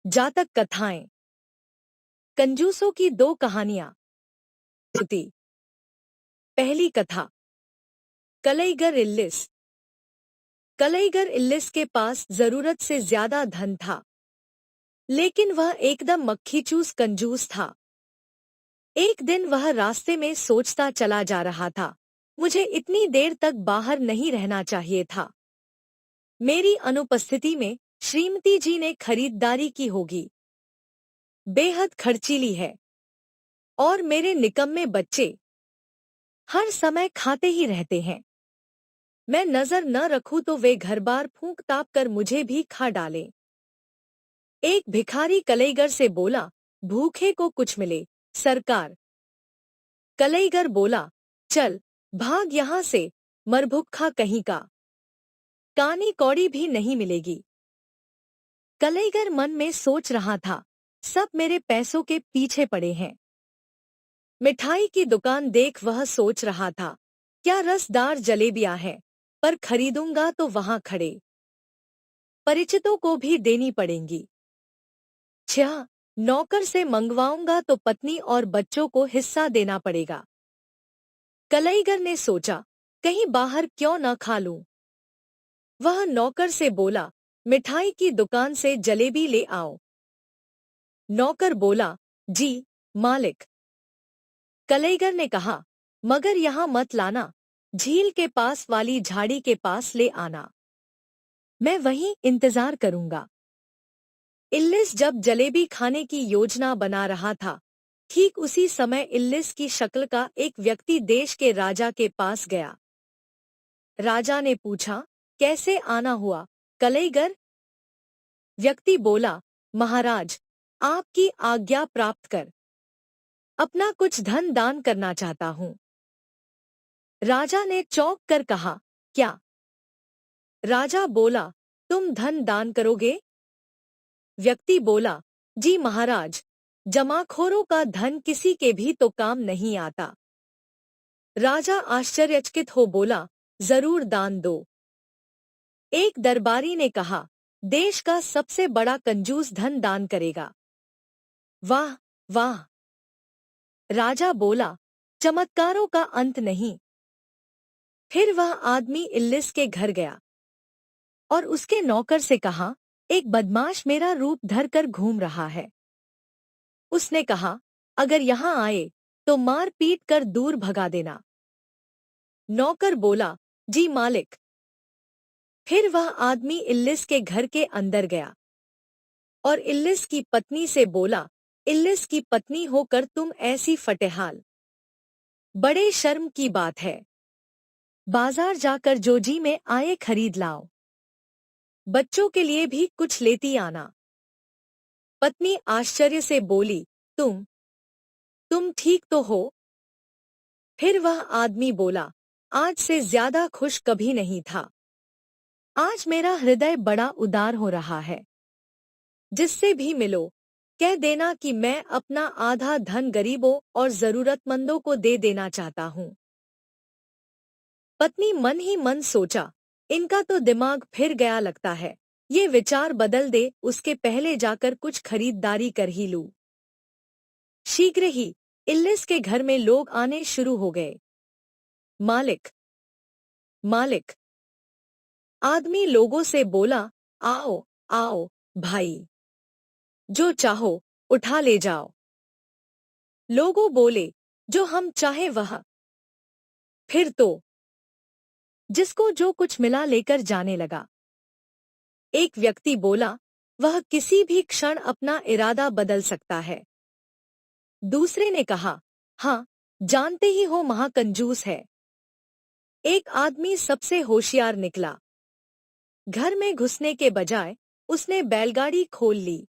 जातक कथाएं। कंजूसों की दो कहानियां। श्रुति। पहली कथा। कलईगर इल्लिस। कलईगर इल्लिस के पास जरूरत से ज्यादा धन था, लेकिन वह एकदम मक्खीचूस कंजूस था। एक दिन वह रास्ते में सोचता चला जा रहा था, मुझे इतनी देर तक बाहर नहीं रहना चाहिए था। मेरी अनुपस्थिति में श्रीमती जी ने खरीदारी की होगी। बेहद खर्चीली है। और मेरे निकम्मे बच्चे हर समय खाते ही रहते हैं। मैं नजर न रखूं तो वे घर बार फूंक ताप कर मुझे भी खा डालें। एक भिखारी कलईगर से बोला, भूखे को कुछ मिले सरकार। कलईगर बोला, चल भाग यहां से, मरभुक्खा कहीं का। कानी कौड़ी भी नहीं मिलेगी। कलईगर मन में सोच रहा था, सब मेरे पैसों के पीछे पड़े हैं। मिठाई की दुकान देख वह सोच रहा था, क्या रसदार जलेबियां हैं, पर खरीदूंगा तो वहां खड़े परिचितों को भी देनी पड़ेंगी। छह नौकर से मंगवाऊंगा तो पत्नी और बच्चों को हिस्सा देना पड़ेगा। कलईगर ने सोचा, कहीं बाहर क्यों न खा लूं। वह नौकर से बोला, मिठाई की दुकान से जलेबी ले आओ। नौकर बोला, जी मालिक। कलईगर ने कहा, मगर यहां मत लाना, झील के पास वाली झाड़ी के पास ले आना। मैं वहीं इंतजार करूंगा। इल्लिस जब जलेबी खाने की योजना बना रहा था, ठीक उसी समय इल्लिस की शक्ल का एक व्यक्ति देश के राजा के पास गया। राजा ने पूछा, कैसे आना हुआ कलईगर? व्यक्ति बोला, महाराज, आपकी आज्ञा प्राप्त कर अपना कुछ धन दान करना चाहता हूं। राजा ने चौंक कर कहा, क्या? राजा बोला, तुम धन दान करोगे? व्यक्ति बोला, जी महाराज, जमाखोरों का धन किसी के भी तो काम नहीं आता। राजा आश्चर्यचकित हो बोला, जरूर दान दो। एक दरबारी ने कहा, देश का सबसे बड़ा कंजूस धन दान करेगा। वाह वाह। राजा बोला, चमत्कारों का अंत नहीं। फिर वह आदमी इल्लिस के घर गया और उसके नौकर से कहा, एक बदमाश मेरा रूप धरकर घूम रहा है। उसने कहा, अगर यहां आए तो मार पीट कर दूर भगा देना। नौकर बोला, जी मालिक। फिर वह आदमी इल्लिस के घर के अंदर गया और इल्लिस की पत्नी से बोला, इल्लिस की पत्नी होकर तुम ऐसी फटेहाल, बड़े शर्म की बात है। बाजार जाकर जो जी में आए खरीद लाओ। बच्चों के लिए भी कुछ लेती आना। पत्नी आश्चर्य से बोली, तुम ठीक तो हो? फिर वह आदमी बोला, आज से ज्यादा खुश कभी नहीं था। आज मेरा हृदय बड़ा उदार हो रहा है। जिससे भी मिलो, कह देना कि मैं अपना आधा धन गरीबों और जरूरतमंदों को दे देना चाहता हूँ। पत्नी मन ही मन सोचा, इनका तो दिमाग फिर गया लगता है। ये विचार बदल दे उसके पहले जाकर कुछ खरीदारी कर ही लूं। शीघ्र ही इल्लिस के घर में लोग आने शुरू हो गए। मालिक, मालिक। आदमी लोगों से बोला, आओ आओ भाई, जो चाहो उठा ले जाओ। लोगों बोले, जो हम चाहे वह। फिर तो जिसको जो कुछ मिला लेकर जाने लगा। एक व्यक्ति बोला, वह किसी भी क्षण अपना इरादा बदल सकता है। दूसरे ने कहा, हाँ, जानते ही हो महाकंजूस है। एक आदमी सबसे होशियार निकला। घर में घुसने के बजाय उसने बैलगाड़ी खोल ली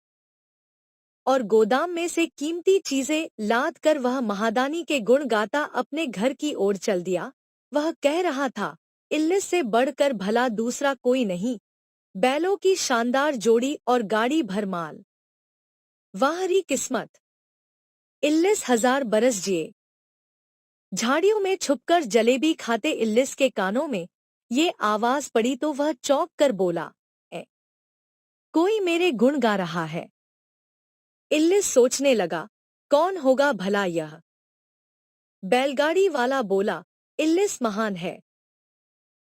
और गोदाम में से कीमती चीजें लाद कर वह महादानी के गुण गाता अपने घर की ओर चल दिया। वह कह रहा था, इल्लिस से बढ़कर भला दूसरा कोई नहीं। बैलों की शानदार जोड़ी और गाड़ी भर माल। वाह री किस्मत। इल्लिस 1000 बरस जिए। झाड़ियों में छुपकर जलेबी खाते इल्लिस के कानों में ये आवाज पड़ी तो वह चौंक कर बोला, कोई मेरे गुण गा रहा है। इल्लिस सोचने लगा, कौन होगा भला यह? बैलगाड़ी वाला बोला, इल्लिस महान है।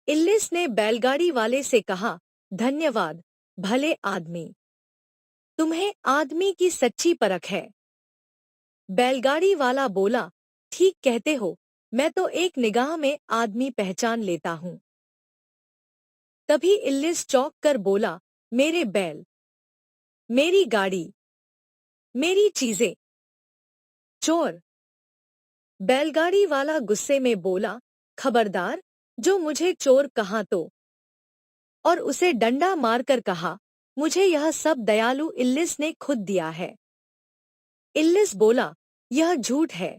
इल्लिस ने बैलगाड़ी वाले से कहा, धन्यवाद, भले आदमी। तुम्हें आदमी की सच्ची परख है। बैलगाड़ी वाला बोला, ठीक कहते हो, मैं तो एक निगाह में आदमी पहचान लेता हूँ। तभी इल्लिस चौंक कर बोला, मेरे बैल, मेरी गाड़ी, मेरी चीजें, चोर। बैलगाड़ी वाला गुस्से में बोला, खबरदार, जो मुझे चोर कहा तो। और उसे डंडा मारकर कहा, मुझे यह सब दयालु इल्लिस ने खुद दिया है। इल्लिस बोला, यह झूठ है,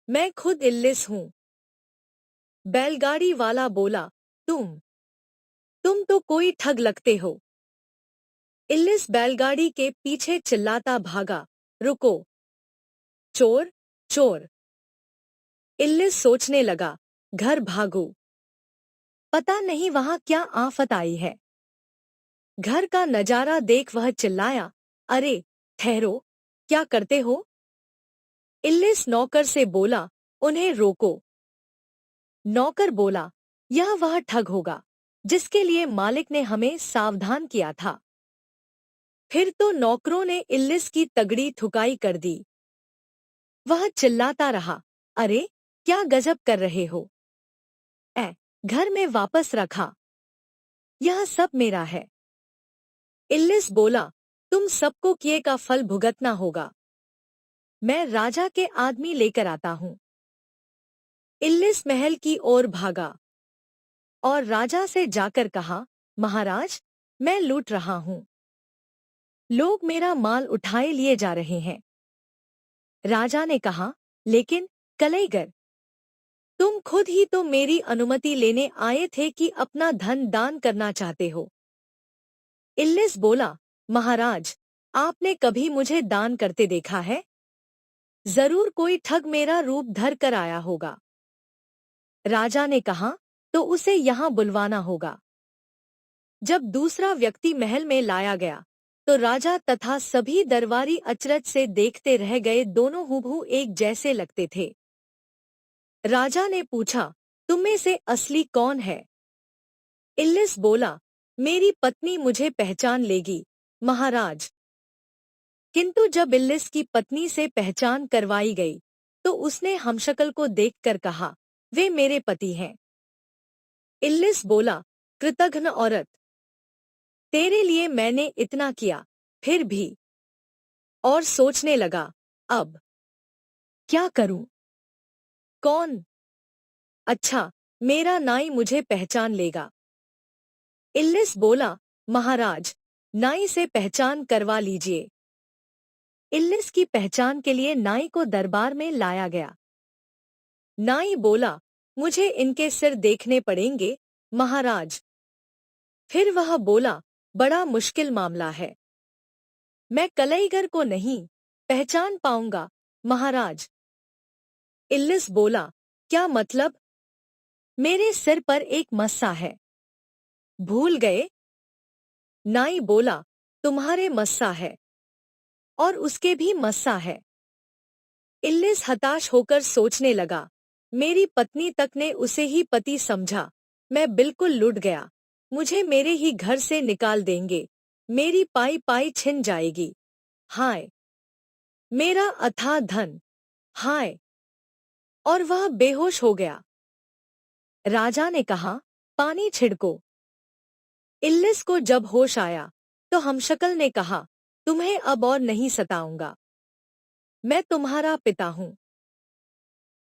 मैं खुद इल्लिस हूँ। बैलगाड़ी वाला बोला, तुम तो कोई ठग लगते हो। इल्लिस बैलगाड़ी के पीछे चिल्लाता भागा, रुको, चोर, चोर। इल्लिस सोचने लगा, घर भागूं, पता नहीं वहां क्या आफत आई है। घर का नजारा देख वह चिल्लाया, अरे ठहरो, क्या करते हो? इल्लिस नौकर से बोला, उन्हें रोको। नौकर बोला, यह वह ठग होगा जिसके लिए मालिक ने हमें सावधान किया था। फिर तो नौकरों ने इल्लिस की तगड़ी थुकाई कर दी। वह चिल्लाता रहा, अरे क्या गजब कर रहे हो? घर में वापस रखा, यह सब मेरा है। इल्लिस बोला, तुम सबको किए का फल भुगतना होगा। मैं राजा के आदमी लेकर आता हूँ। इल्लिस महल की ओर भागा और राजा से जाकर कहा, महाराज, मैं लूट रहा हूँ, लोग मेरा माल उठाए लिए जा रहे हैं। राजा ने कहा, लेकिन कलईगर, तुम खुद ही तो मेरी अनुमति लेने आए थे कि अपना धन दान करना चाहते हो। इल्लिस बोला, महाराज, आपने कभी मुझे दान करते देखा है? जरूर कोई ठग मेरा रूप धर कर आया होगा। राजा ने कहा, तो उसे यहाँ बुलवाना होगा। जब दूसरा व्यक्ति महल में लाया गया तो राजा तथा सभी दरबारी अचरज से देखते रह गए। दोनों हूबहू एक जैसे लगते थे। राजा ने पूछा, तुम में से असली कौन है? इल्लिस बोला, मेरी पत्नी मुझे पहचान लेगी, महाराज। किंतु जब इल्लिस की पत्नी से पहचान करवाई गई तो उसने हमशक्ल को देखकर कहा, वे मेरे पति हैं। इल्लिस बोला, कृतघ्न औरत, तेरे लिए मैंने इतना किया, फिर भी। और सोचने लगा, अब क्या करूं? कौन? अच्छा, मेरा नाई मुझे पहचान लेगा। इल्लिस बोला, महाराज, नाई से पहचान करवा लीजिए। इल्लिस की पहचान के लिए नाई को दरबार में लाया गया। नाई बोला, मुझे इनके सिर देखने पड़ेंगे, महाराज। फिर वह बोला, बड़ा मुश्किल मामला है, मैं कलईगर को नहीं पहचान पाऊंगा, महाराज। इल्लिस बोला, क्या मतलब? मेरे सिर पर एक मस्सा है, भूल गए? नाई बोला, तुम्हारे मस्सा है और उसके भी मस्सा है। इल्लिस हताश होकर सोचने लगा, मेरी पत्नी तक ने उसे ही पति समझा, मैं बिल्कुल लुट गया। मुझे मेरे ही घर से निकाल देंगे, मेरी पाई पाई छिन जाएगी। हाय, मेरा अथाह धन, हाय। और वह बेहोश हो गया। राजा ने कहा, पानी छिड़को। इल्लिस को जब होश आया तो हमशक्ल ने कहा, तुम्हें अब और नहीं सताऊंगा, मैं तुम्हारा पिता हूँ,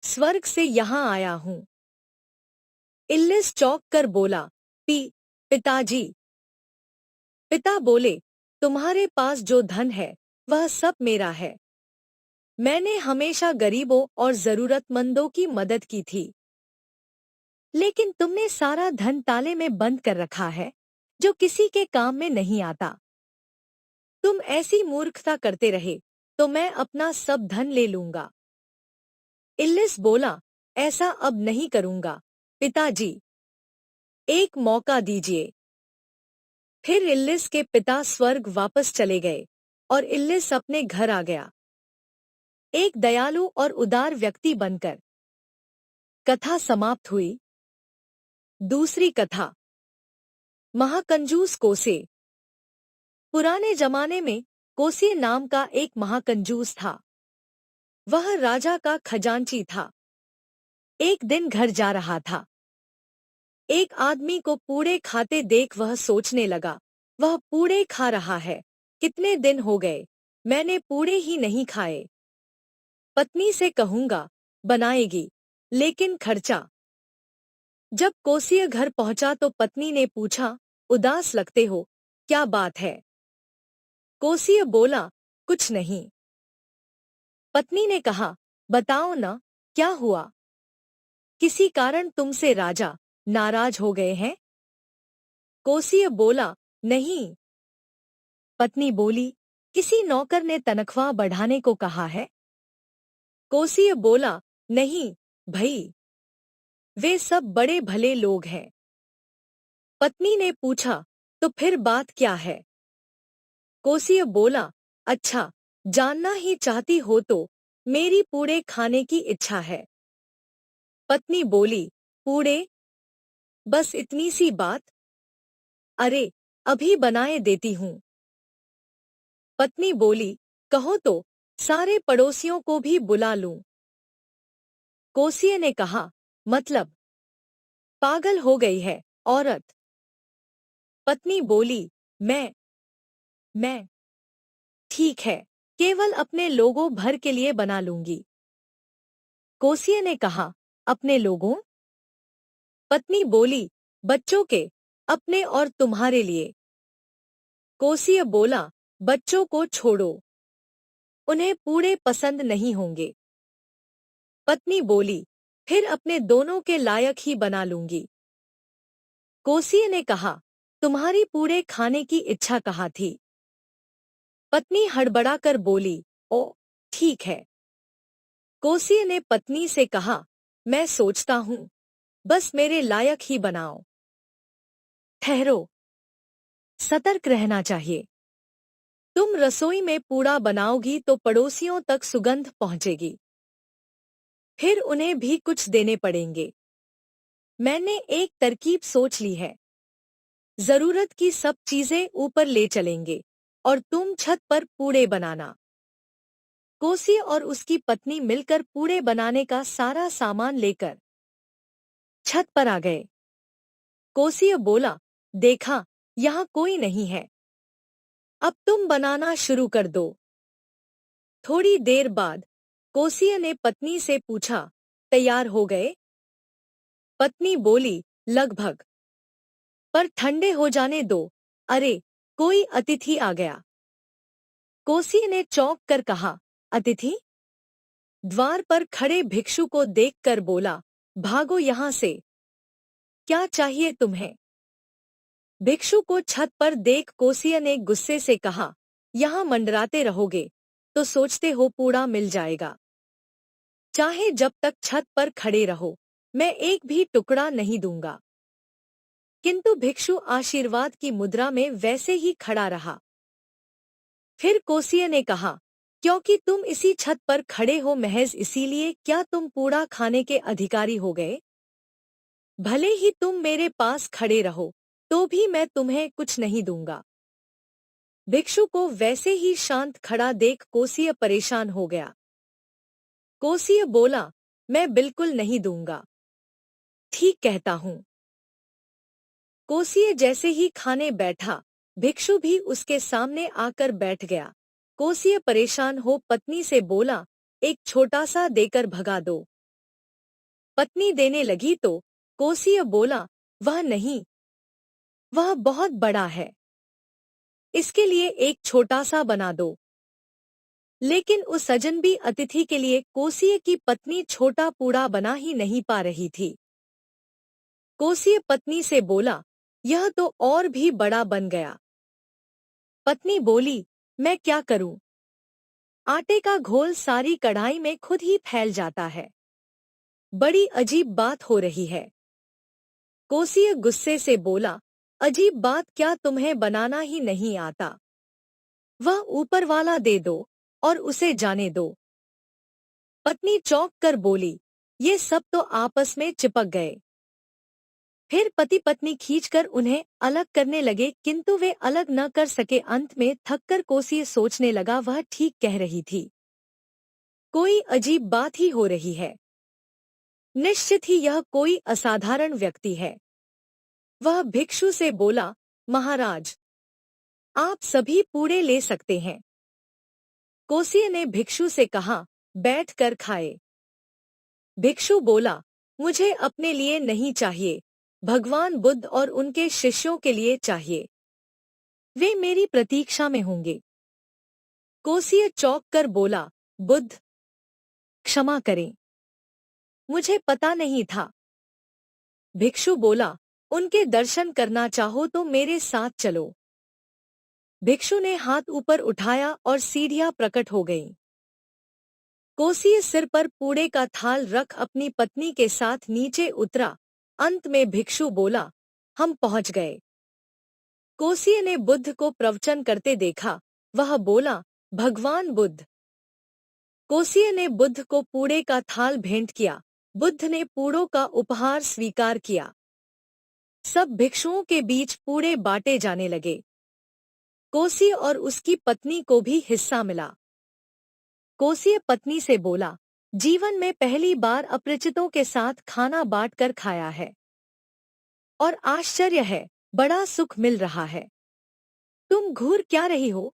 स्वर्ग से यहाँ आया हूँ। इल्लिस चौंक कर बोला, पिताजी। पिता बोले, तुम्हारे पास जो धन है वह सब मेरा है। मैंने हमेशा गरीबों और जरूरतमंदों की मदद की थी, लेकिन तुमने सारा धन ताले में बंद कर रखा है जो किसी के काम में नहीं आता। तुम ऐसी मूर्खता करते रहे तो मैं अपना सब धन ले लूंगा। इल्लिस बोला, ऐसा अब नहीं करूंगा, पिताजी, एक मौका दीजिए। फिर इल्लिस के पिता स्वर्ग वापस चले गए और इल्लिस अपने घर आ गया, एक दयालु और उदार व्यक्ति बनकर। कथा समाप्त हुई। दूसरी कथा, महाकंजूस कोसे। पुराने जमाने में कोसे नाम का एक महाकंजूस था। वह राजा का खजांची था। एक दिन घर जा रहा था। एक आदमी को पूड़े खाते देख वह सोचने लगा, वह पूड़े खा रहा है, कितने दिन हो गए मैंने पूड़े ही नहीं खाए। पत्नी से कहूंगा, बनाएगी, लेकिन खर्चा। जब कोसिया घर पहुंचा तो पत्नी ने पूछा, उदास लगते हो, क्या बात है? कोसिया बोला, कुछ नहीं। पत्नी ने कहा, बताओ ना, क्या हुआ? किसी कारण तुमसे राजा नाराज हो गए हैं? कोसिया बोला, नहीं। पत्नी बोली, किसी नौकर ने तनख्वाह बढ़ाने को कहा है? कोसिया बोला, नहीं भई, वे सब बड़े भले लोग हैं। पत्नी ने पूछा, तो फिर बात क्या है? कोसिया बोला, अच्छा, जानना ही चाहती हो तो मेरी पूड़े खाने की इच्छा है। पत्नी बोली, पूड़े? बस इतनी सी बात? अरे, अभी बनाए देती हूँ। पत्नी बोली, कहो तो सारे पड़ोसियों को भी बुला लूं। कोसिया ने कहा, मतलब? पागल हो गई है औरत। पत्नी बोली, मैं ठीक है, केवल अपने लोगों भर के लिए बना लूंगी। कोसिया ने कहा, अपने लोगों? पत्नी बोली, बच्चों के, अपने और तुम्हारे लिए। कोसिया बोला, बच्चों को छोड़ो, उन्हें पूड़े पसंद नहीं होंगे। पत्नी बोली, फिर अपने दोनों के लायक ही बना लूंगी। कोसिया ने कहा, तुम्हारी पूड़े खाने की इच्छा कहाँ थी? पत्नी हड़बड़ाकर बोली, ओ, ठीक है। कोसिया ने पत्नी से कहा, मैं सोचता हूँ, बस मेरे लायक ही बनाओ। ठहरो, सतर्क रहना चाहिए। तुम रसोई में पूड़ा बनाओगी तो पड़ोसियों तक सुगंध पहुंचेगी, फिर उन्हें भी कुछ देने पड़ेंगे। मैंने एक तरकीब सोच ली है। जरूरत की सब चीजें ऊपर ले चलेंगे और तुम छत पर पूड़े बनाना। कोसी और उसकी पत्नी मिलकर पूड़े बनाने का सारा सामान लेकर छत पर आ गए। कोसी बोला, देखा, यहाँ कोई नहीं है, अब तुम बनाना शुरू कर दो। थोड़ी देर बाद कोसिया ने पत्नी से पूछा, तैयार हो गए? पत्नी बोली, लगभग, पर ठंडे हो जाने दो, अरे, कोई अतिथि आ गया। कोसिया ने चौंक कर कहा, अतिथि? द्वार पर खड़े भिक्षु को देखकर बोला, भागो यहाँ से, क्या चाहिए तुम्हें? भिक्षु को छत पर देख कोसिया ने गुस्से से कहा, यहाँ मंडराते रहोगे तो सोचते हो पूड़ा मिल जाएगा। चाहे जब तक छत पर खड़े रहो, मैं एक भी टुकड़ा नहीं दूंगा। किंतु भिक्षु आशीर्वाद की मुद्रा में वैसे ही खड़ा रहा। फिर कोसिया ने कहा, क्योंकि तुम इसी छत पर खड़े हो महज इसीलिए क्या तुम पूड़ा खाने के अधिकारी हो गए? भले ही तुम मेरे पास खड़े रहो तो भी मैं तुम्हें कुछ नहीं दूंगा। भिक्षु को वैसे ही शांत खड़ा देख कोसिया परेशान हो गया। कोसिया बोला, मैं बिल्कुल नहीं दूंगा। ठीक कहता हूं। कोसिया जैसे ही खाने बैठा, भिक्षु भी उसके सामने आकर बैठ गया। कोसिया परेशान हो पत्नी से बोला, एक छोटा सा देकर भगा दो। पत्नी देने लगी तो कोसिया बोला, वह नहीं, वह बहुत बड़ा है, इसके लिए एक छोटा सा बना दो। लेकिन उस अजनबी अतिथि के लिए कोसिया की पत्नी छोटा पूड़ा बना ही नहीं पा रही थी। कोसिया पत्नी से बोला, यह तो और भी बड़ा बन गया। पत्नी बोली, मैं क्या करूं? आटे का घोल सारी कढ़ाई में खुद ही फैल जाता है। बड़ी अजीब बात हो रही है। कोसिया गुस्से से बोला, अजीब बात क्या, तुम्हें बनाना ही नहीं आता? वह ऊपर वाला दे दो और उसे जाने दो। पत्नी चौंक कर बोली, ये सब तो आपस में चिपक गए। फिर पति पत्नी खींचकर उन्हें अलग करने लगे, किंतु वे अलग न कर सके। अंत में थककर कोसी सोचने लगा, वह ठीक कह रही थी। कोई अजीब बात ही हो रही है। निश्चित ही यह कोई असाधारण व्यक्ति है। वह भिक्षु से बोला, महाराज, आप सभी पूड़े ले सकते हैं। कोसी ने भिक्षु से कहा, बैठ कर खाए। भिक्षु बोला, मुझे अपने लिए नहीं चाहिए, भगवान बुद्ध और उनके शिष्यों के लिए चाहिए। वे मेरी प्रतीक्षा में होंगे। कोसी चौंक कर बोला, बुद्ध, क्षमा करें, मुझे पता नहीं था। भिक्षु बोला, उनके दर्शन करना चाहो तो मेरे साथ चलो। भिक्षु ने हाथ ऊपर उठाया और सीढ़ियां प्रकट हो गईं। कोसी सिर पर पूड़े का थाल रख अपनी पत्नी के साथ नीचे उतरा। अंत में भिक्षु बोला, हम पहुंच गए। कोसी ने बुद्ध को प्रवचन करते देखा। वह बोला, भगवान बुद्ध। कोसी ने बुद्ध को पूड़े का थाल भेंट किया। बुद्ध ने पूड़ों का उपहार स्वीकार किया। सब भिक्षुओं के बीच पूड़े बांटे जाने लगे। कोसी और उसकी पत्नी को भी हिस्सा मिला। कोसी पत्नी से बोला, जीवन में पहली बार अपरिचितों के साथ खाना बांटकर खाया है और आश्चर्य है, बड़ा सुख मिल रहा है। तुम घूर क्या रही हो?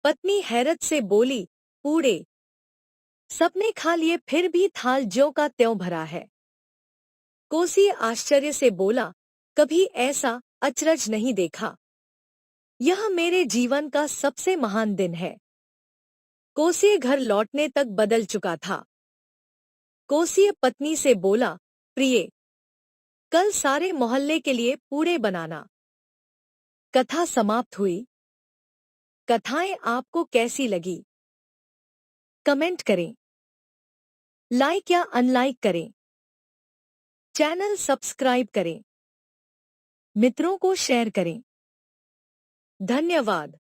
पत्नी हैरत से बोली, पूड़े सबने खा लिए, फिर भी थाल ज्यों का त्यों भरा है। कोसी आश्चर्य से बोला, कभी ऐसा अचरज नहीं देखा। यह मेरे जीवन का सबसे महान दिन है। कोसी घर लौटने तक बदल चुका था। कोसी पत्नी से बोला, प्रिय, कल सारे मोहल्ले के लिए पूड़े बनाना। कथा समाप्त हुई। कथाएं आपको कैसी लगी? कमेंट करें, लाइक या अनलाइक करें, चैनल सब्सक्राइब करें, मित्रों को शेयर करें। धन्यवाद।